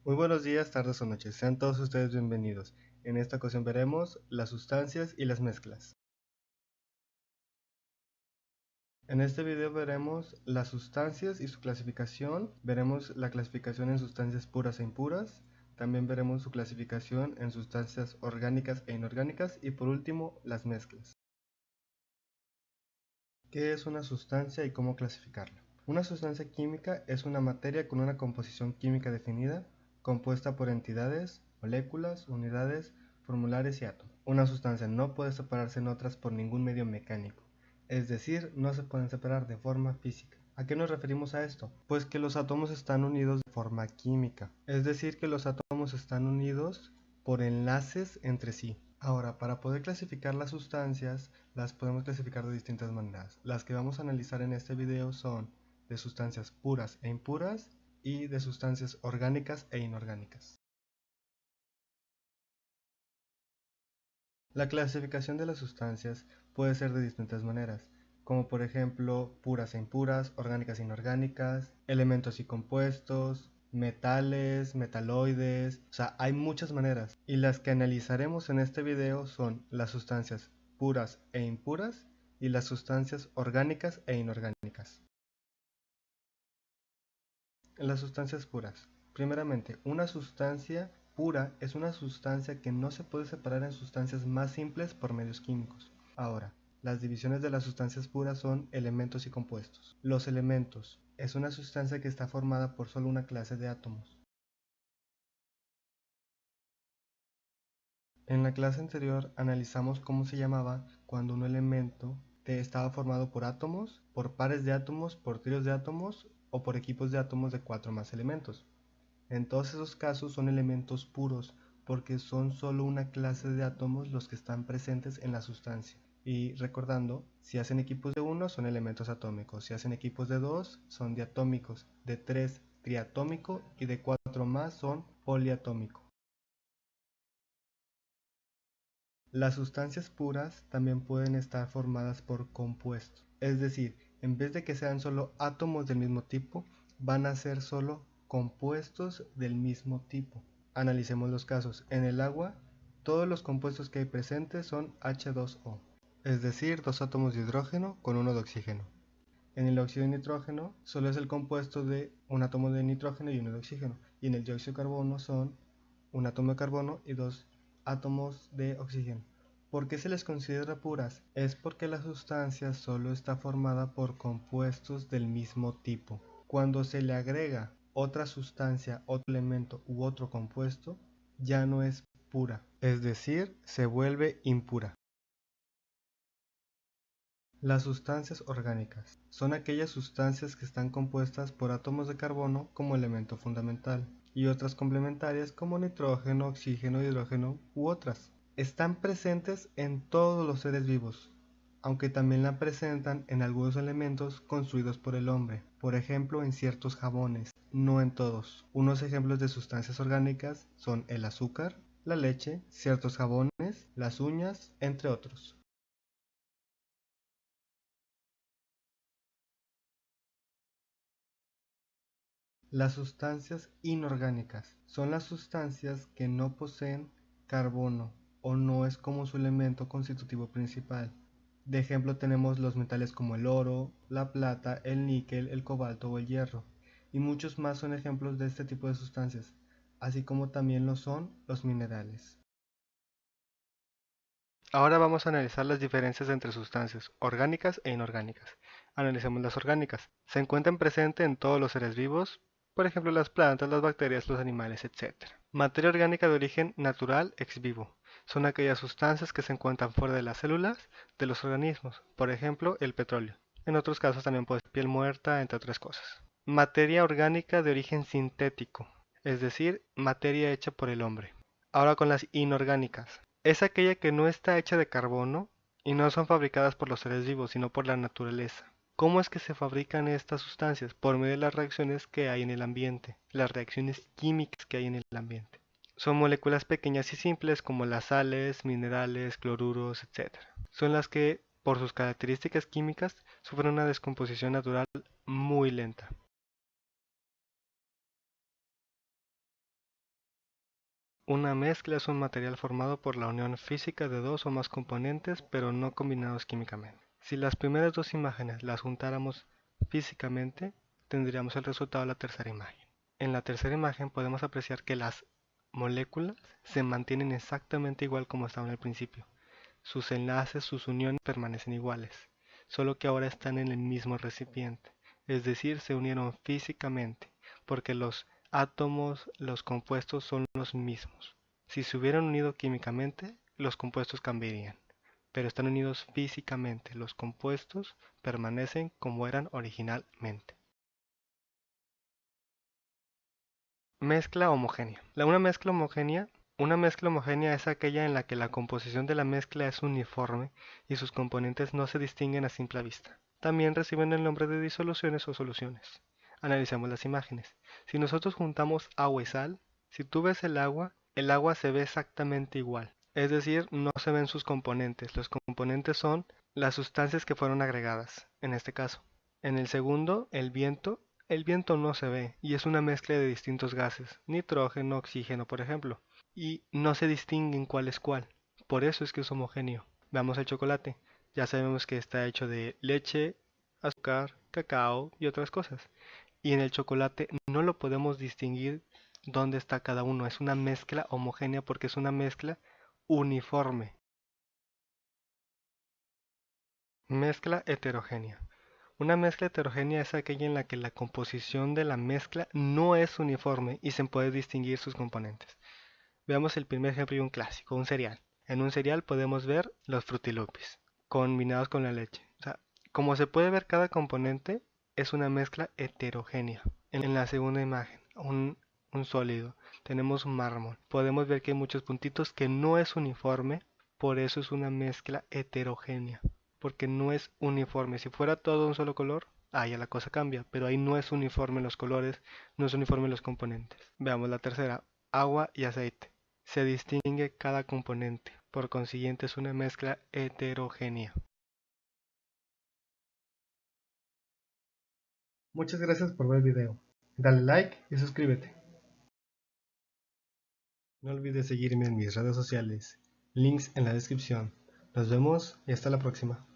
Muy buenos días, tardes o noches. Sean todos ustedes bienvenidos. En esta ocasión veremos las sustancias y las mezclas. En este video veremos las sustancias y su clasificación. Veremos la clasificación en sustancias puras e impuras. También veremos su clasificación en sustancias orgánicas e inorgánicas. Y por último, las mezclas. ¿Qué es una sustancia y cómo clasificarla? Una sustancia química es una materia con una composición química definida, compuesta por entidades, moléculas, unidades, formulares y átomos. Una sustancia no puede separarse en otras por ningún medio mecánico, es decir, no se pueden separar de forma física. ¿A qué nos referimos a esto? Pues que los átomos están unidos de forma química, es decir, que los átomos están unidos por enlaces entre sí. Ahora, para poder clasificar las sustancias, las podemos clasificar de distintas maneras. Las que vamos a analizar en este video son de sustancias puras e impuras y de sustancias orgánicas e inorgánicas. La clasificación de las sustancias puede ser de distintas maneras, como por ejemplo puras e impuras, orgánicas e inorgánicas, elementos y compuestos, metales, metaloides, o sea, hay muchas maneras. Y las que analizaremos en este video son las sustancias puras e impuras y las sustancias orgánicas e inorgánicas. Las sustancias puras. Primeramente, una sustancia pura es una sustancia que no se puede separar en sustancias más simples por medios químicos. Ahora, las divisiones de las sustancias puras son elementos y compuestos. Los elementos es una sustancia que está formada por solo una clase de átomos. En la clase anterior analizamos cómo se llamaba cuando un elemento estaba formado por átomos, por pares de átomos, por tríos de átomos o por equipos de átomos de 4 más elementos. En todos esos casos son elementos puros porque son solo una clase de átomos los que están presentes en la sustancia. Y recordando, si hacen equipos de 1 son elementos atómicos, si hacen equipos de 2 son diatómicos, de 3 triatómico y de 4 más son poliatómico. Las sustancias puras también pueden estar formadas por compuestos, es decir, en vez de que sean solo átomos del mismo tipo, van a ser solo compuestos del mismo tipo. Analicemos los casos. En el agua, todos los compuestos que hay presentes son H2O, es decir, dos átomos de hidrógeno con uno de oxígeno. En el óxido de nitrógeno solo es el compuesto de un átomo de nitrógeno y uno de oxígeno. Y en el dióxido de carbono son un átomo de carbono y dos átomos de oxígeno. ¿Por qué se les considera puras? Es porque la sustancia solo está formada por compuestos del mismo tipo. Cuando se le agrega otra sustancia, otro elemento u otro compuesto, ya no es pura, es decir, se vuelve impura. Las sustancias orgánicas son aquellas sustancias que están compuestas por átomos de carbono como elemento fundamental y otras complementarias como nitrógeno, oxígeno, hidrógeno u otras. Están presentes en todos los seres vivos, aunque también la presentan en algunos elementos construidos por el hombre, por ejemplo en ciertos jabones, no en todos. Unos ejemplos de sustancias orgánicas son el azúcar, la leche, ciertos jabones, las uñas, entre otros. Las sustancias inorgánicas son las sustancias que no poseen carbono o no es como su elemento constitutivo principal. De ejemplo tenemos los metales como el oro, la plata, el níquel, el cobalto o el hierro, y muchos más son ejemplos de este tipo de sustancias, así como también lo son los minerales. Ahora vamos a analizar las diferencias entre sustancias orgánicas e inorgánicas. Analicemos las orgánicas. Se encuentran presentes en todos los seres vivos, por ejemplo las plantas, las bacterias, los animales, etc. Materia orgánica de origen natural ex vivo. Son aquellas sustancias que se encuentran fuera de las células de los organismos, por ejemplo el petróleo. En otros casos también puede ser piel muerta, entre otras cosas. Materia orgánica de origen sintético, es decir, materia hecha por el hombre. Ahora con las inorgánicas. Es aquella que no está hecha de carbono y no son fabricadas por los seres vivos, sino por la naturaleza. ¿Cómo es que se fabrican estas sustancias? Por medio de las reacciones que hay en el ambiente, las reacciones químicas que hay en el ambiente. Son moléculas pequeñas y simples como las sales, minerales, cloruros, etc. Son las que, por sus características químicas, sufren una descomposición natural muy lenta. Una mezcla es un material formado por la unión física de dos o más componentes, pero no combinados químicamente. Si las primeras dos imágenes las juntáramos físicamente, tendríamos el resultado de la tercera imagen. En la tercera imagen podemos apreciar que las moléculas se mantienen exactamente igual como estaban al principio. Sus enlaces, sus uniones permanecen iguales, solo que ahora están en el mismo recipiente, es decir, se unieron físicamente, porque los átomos, los compuestos son los mismos. Si se hubieran unido químicamente, los compuestos cambiarían, pero están unidos físicamente, los compuestos permanecen como eran originalmente. Mezcla homogénea. Una mezcla homogénea es aquella en la que la composición de la mezcla es uniforme y sus componentes no se distinguen a simple vista. También reciben el nombre de disoluciones o soluciones. Analicemos las imágenes. Si nosotros juntamos agua y sal, si tú ves el agua se ve exactamente igual. Es decir, no se ven sus componentes. Los componentes son las sustancias que fueron agregadas, en este caso. En el segundo, el viento no se ve y es una mezcla de distintos gases, nitrógeno, oxígeno, por ejemplo, y no se distinguen cuál es cuál. Por eso es que es homogéneo. Veamos el chocolate. Ya sabemos que está hecho de leche, azúcar, cacao y otras cosas. Y en el chocolate no lo podemos distinguir dónde está cada uno. Es una mezcla homogénea porque es una mezcla uniforme. Mezcla heterogénea. Una mezcla heterogénea es aquella en la que la composición de la mezcla no es uniforme y se puede distinguir sus componentes. Veamos el primer ejemplo y un clásico, un cereal. En un cereal podemos ver los frutilupis combinados con la leche. O sea, como se puede ver, cada componente es una mezcla heterogénea. En la segunda imagen, un sólido, tenemos un mármol. Podemos ver que hay muchos puntitos que no es uniforme, por eso es una mezcla heterogénea, porque no es uniforme. Si fuera todo un solo color, ya la cosa cambia, pero ahí no es uniforme los colores, no es uniforme los componentes. Veamos la tercera, agua y aceite. Se distingue cada componente, por consiguiente es una mezcla heterogénea. Muchas gracias por ver el video. Dale like y suscríbete. No olvides seguirme en mis redes sociales, links en la descripción. Nos vemos y hasta la próxima.